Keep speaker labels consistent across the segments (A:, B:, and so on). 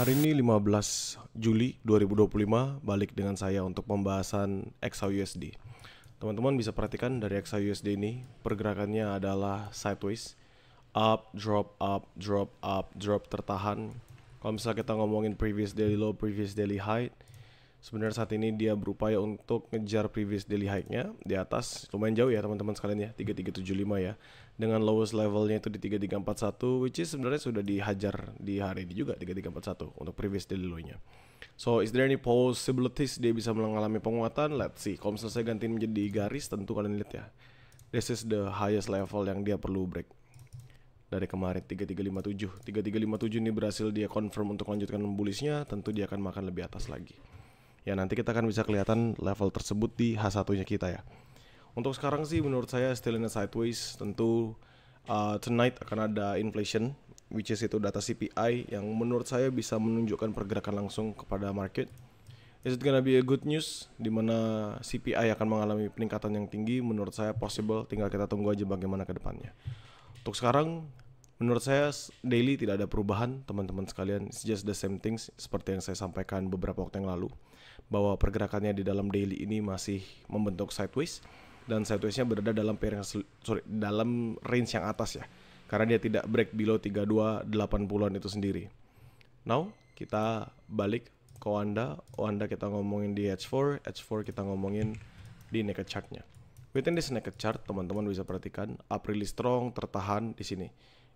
A: Hari ini 15 Juli 2025 balik dengan saya untuk pembahasan XAUUSD. Teman-teman bisa perhatikan dari XAUUSD ini pergerakannya adalah sideways, up, drop tertahan. Kalau misalnya kita ngomongin previous daily low, previous daily high, sebenarnya saat ini dia berupaya untuk ngejar previous daily high-nya di atas. Lumayan jauh ya teman-teman sekalian ya, 3375 ya. Dengan lowest levelnya itu di 3341, which is sebenarnya sudah dihajar di hari ini juga 3341 untuk previous daily low-nya. So is there any possibilities dia bisa mengalami penguatan? Let's see. Kalau misalnya saya gantiin menjadi garis, tentu kalian lihat ya, this is the highest level yang dia perlu break dari kemarin 3357. 3357 ini berhasil dia confirm untuk lanjutkan bullishnya, tentu dia akan makan lebih atas lagi. Ya nanti kita akan bisa kelihatan level tersebut di H1-nya kita ya. Untuk sekarang sih menurut saya still in a sideways. Tentu tonight akan ada inflation, which is itu data CPI yang menurut saya bisa menunjukkan pergerakan langsung kepada market. Is it gonna be a good news? Dimana CPI akan mengalami peningkatan yang tinggi? Menurut saya possible, tinggal kita tunggu aja bagaimana ke depannya. Untuk sekarang menurut saya daily tidak ada perubahan teman-teman sekalian. It's just the same things seperti yang saya sampaikan beberapa waktu yang lalu, bahwa pergerakannya di dalam daily ini masih membentuk sideways, dan sideways-nya berada dalam dalam range yang atas ya, karena dia tidak break below 3280-an itu sendiri. Now kita balik ke Wanda kita ngomongin di H4 kita ngomongin di naked chart-nya. Within this naked chart teman-teman bisa perhatikan up really strong, tertahan di sini.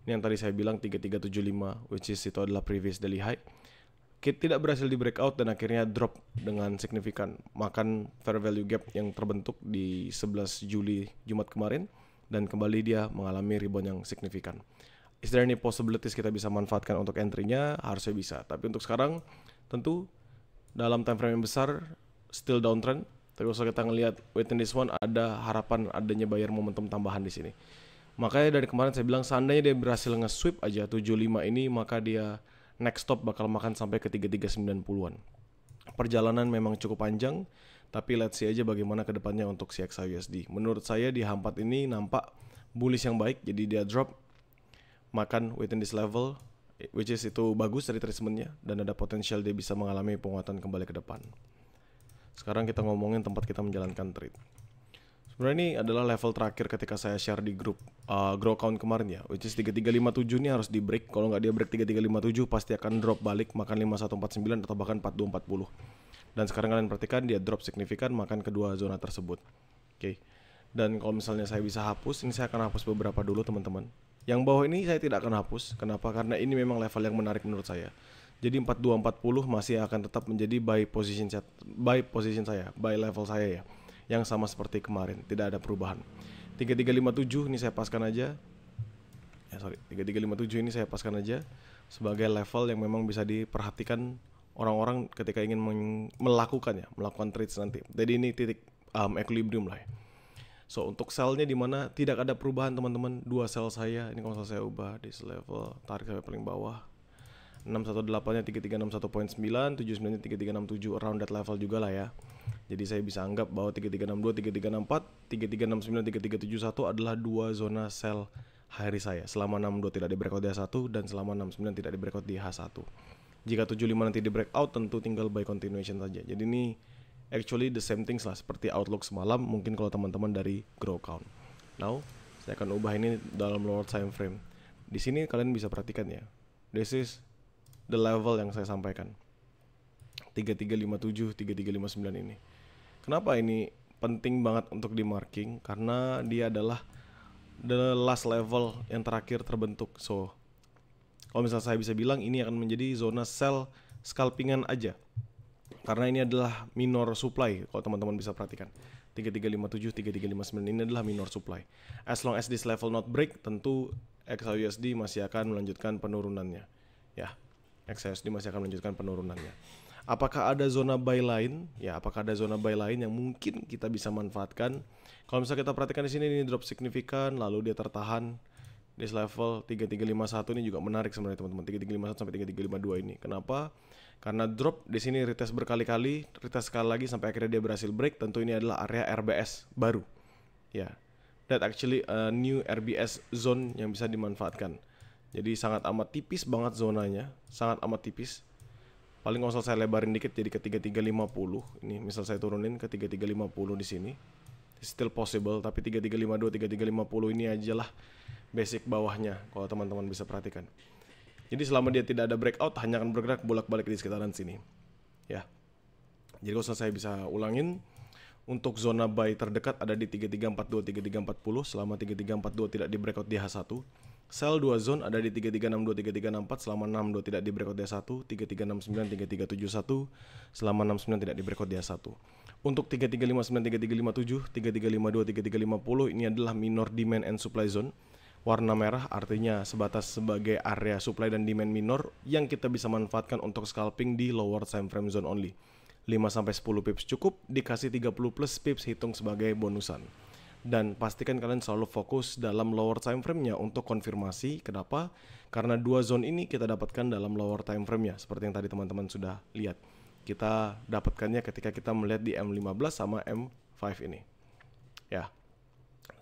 A: Ini yang tadi saya bilang 3375, which is itu adalah previous daily high. Tidak berhasil di breakout dan akhirnya drop dengan signifikan, makan fair value gap yang terbentuk di 11 Juli Jumat kemarin, dan kembali dia mengalami rebound yang signifikan. Is there any possibilities kita bisa manfaatkan untuk entry-nya? Harusnya bisa, tapi untuk sekarang tentu dalam time frame yang besar still downtrend. Tapi kalau kita ngelihat within this one ada harapan adanya buyer momentum tambahan di sini. Makanya dari kemarin saya bilang seandainya dia berhasil nge-sweep aja 75 ini, maka dia next stop bakal makan sampai ke 3390-an. Perjalanan memang cukup panjang, tapi let's see aja bagaimana ke depannya untuk si XAUUSD. Menurut saya di H4 ini nampak bullish yang baik, jadi dia drop makan within this level, which is itu bagus dari tracementnya, dan ada potensial dia bisa mengalami penguatan kembali ke depan. Sekarang kita ngomongin tempat kita menjalankan trade. Sebenarnya ini adalah level terakhir ketika saya share di grup grow count kemarin ya, which is 3357 ini harus di break. Kalau nggak dia break 3357 pasti akan drop balik makan 5149 atau bahkan 4240. Dan sekarang kalian perhatikan dia drop signifikan makan kedua zona tersebut. Oke. Dan kalau misalnya saya bisa hapus, ini saya akan hapus beberapa dulu teman-teman. Yang bawah ini saya tidak akan hapus. Kenapa? Karena ini memang level yang menarik menurut saya. Jadi 4240 masih akan tetap menjadi buy position saya, buy level saya ya, yang sama seperti kemarin, tidak ada perubahan. 3357 ini saya paskan aja. 3357 ini saya paskan aja sebagai level yang memang bisa diperhatikan orang-orang ketika ingin melakukan trades nanti. Jadi ini titik equilibrium lah ya. So untuk sell-nya di mana tidak ada perubahan teman-teman. Dua sell saya, ini kalau saya ubah di level, tarik sampai paling bawah. 618-nya 3361.9, 79-nya 3367, around that level juga lah ya. Jadi saya bisa anggap bahwa 3362, 3364, 3369, 3371 adalah dua zona sell hari saya. Selama 62 tidak di breakout di H1 dan selama 69 tidak di breakout di H1. Jika 75 nanti di breakout tentu tinggal buy continuation saja. Jadi ini actually the same things lah seperti outlook semalam, mungkin kalau teman-teman dari grow count. Now, saya akan ubah ini dalam lower time frame. Di sini kalian bisa perhatikan ya. This is the level yang saya sampaikan. 3357, 3359 ini. Kenapa ini penting banget untuk di marking? Karena dia adalah the last level yang terakhir terbentuk. So, kalau misalnya saya bisa bilang ini akan menjadi zona sell scalpingan aja. Karena ini adalah minor supply, kalau teman-teman bisa perhatikan. 3357, 3359 ini adalah minor supply. As long as this level not break, tentu XAUUSD masih akan melanjutkan penurunannya. Ya, XAUUSD masih akan melanjutkan penurunannya. Apakah ada zona buy lain? Ya, apakah ada zona buy lain yang mungkin kita bisa manfaatkan? Kalau misalnya kita perhatikan di sini ini drop signifikan, lalu dia tertahan di level 3351 ini juga menarik sebenarnya teman-teman. 3351 sampai 3352 ini. Kenapa? Karena drop di sini retest berkali-kali, retest sekali lagi sampai akhirnya dia berhasil break. Tentu ini adalah area RBS baru. Ya, that actually a new RBS zone yang bisa dimanfaatkan. Jadi sangat amat tipis banget zonanya, sangat amat tipis. Paling kalau saya lebarin dikit jadi ke 3350. Ini misal saya turunin ke 3350 di sini. Still possible, tapi 3352, 3350 ini aja lah basic bawahnya kalau teman-teman bisa perhatikan. Jadi selama dia tidak ada breakout, hanya akan bergerak bolak-balik di sekitaran sini. Ya. Jadi kalau saya bisa ulangin, untuk zona buy terdekat ada di 3342, 3340. Selama 3342 tidak di breakout di H1. Sell 2 zone ada di 3362, 3364. Selama 62 tidak di breakout di H1. 3369, 3371. Selama 69 tidak di breakout di H1. Untuk 3359, 3357, 3352, 3350 ini adalah minor demand and supply zone. Warna merah artinya sebatas sebagai area supply dan demand minor yang kita bisa manfaatkan untuk scalping di lower time frame zone only. 5-10 pips cukup, dikasih 30 plus pips hitung sebagai bonusan. Dan pastikan kalian selalu fokus dalam lower time frame-nya untuk konfirmasi. Kenapa? Karena dua zone ini kita dapatkan dalam lower time frame-nya, seperti yang tadi teman-teman sudah lihat. Kita dapatkannya ketika kita melihat di M15 sama M5 ini. Ya.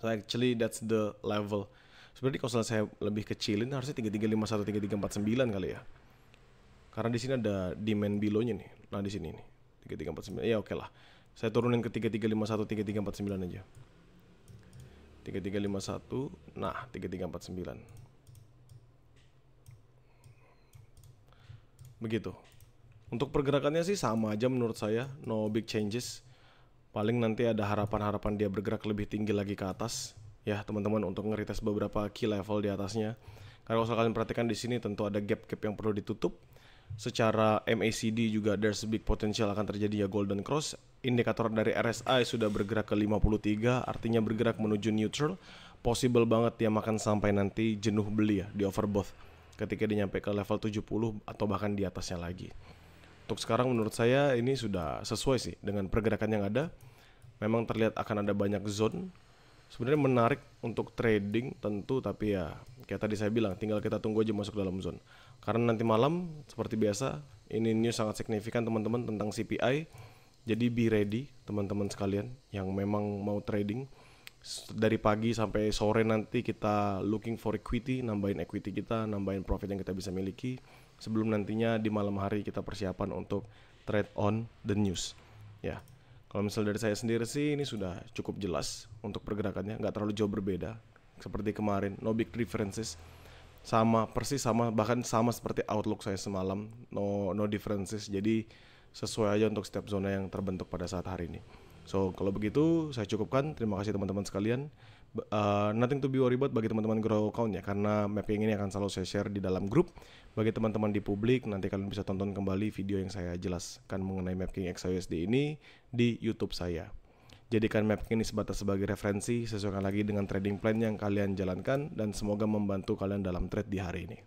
A: So actually that's the level. Sebenarnya kalau saya lebih kecilin harusnya 3351, 3349 kali ya. Karena di sini ada demand below-nya nih. Nah, di sini nih. 3349. Ya oke lah. Saya turunin ke 3351, 3349 aja. 3351. Nah, 3349. Begitu. Untuk pergerakannya sih sama aja menurut saya, no big changes. Paling nanti ada harapan-harapan dia bergerak lebih tinggi lagi ke atas, ya teman-teman, untuk nge-retest beberapa key level di atasnya. Karena kalau kalian perhatikan di sini tentu ada gap-gap yang perlu ditutup. Secara MACD juga there's big potential akan terjadi ya golden cross. Indikator dari RSI sudah bergerak ke 53, artinya bergerak menuju neutral. Possible banget dia makan sampai nanti jenuh beli ya di overbought ketika dia nyampe ke level 70 atau bahkan di atasnya lagi. Untuk sekarang menurut saya ini sudah sesuai sih dengan pergerakan yang ada. Memang terlihat akan ada banyak zone. Sebenarnya menarik untuk trading tentu, tapi ya kayak tadi saya bilang tinggal kita tunggu aja masuk dalam zone. Karena nanti malam seperti biasa ini news sangat signifikan teman-teman tentang CPI. Jadi be ready teman-teman sekalian yang memang mau trading. Dari pagi sampai sore nanti kita looking for equity, nambahin equity kita, nambahin profit yang kita bisa miliki. Sebelum nantinya di malam hari kita persiapan untuk trade on the news. Ya, kalau misal dari saya sendiri sih ini sudah cukup jelas untuk pergerakannya, nggak terlalu jauh berbeda seperti kemarin, no big differences, sama persis sama bahkan sama seperti outlook saya semalam, no differences. Jadi sesuai aja untuk setiap zona yang terbentuk pada saat hari ini. So kalau begitu saya cukupkan. Terima kasih teman-teman sekalian. Nothing to be worried about bagi teman-teman grow account ya, karena mapping ini akan selalu saya share di dalam grup. Bagi teman-teman di publik, nanti kalian bisa tonton kembali video yang saya jelaskan mengenai mapping XAUSD ini di YouTube saya. Jadikan mapping ini sebatas sebagai referensi, sesuaikan lagi dengan trading plan yang kalian jalankan, dan semoga membantu kalian dalam trade di hari ini.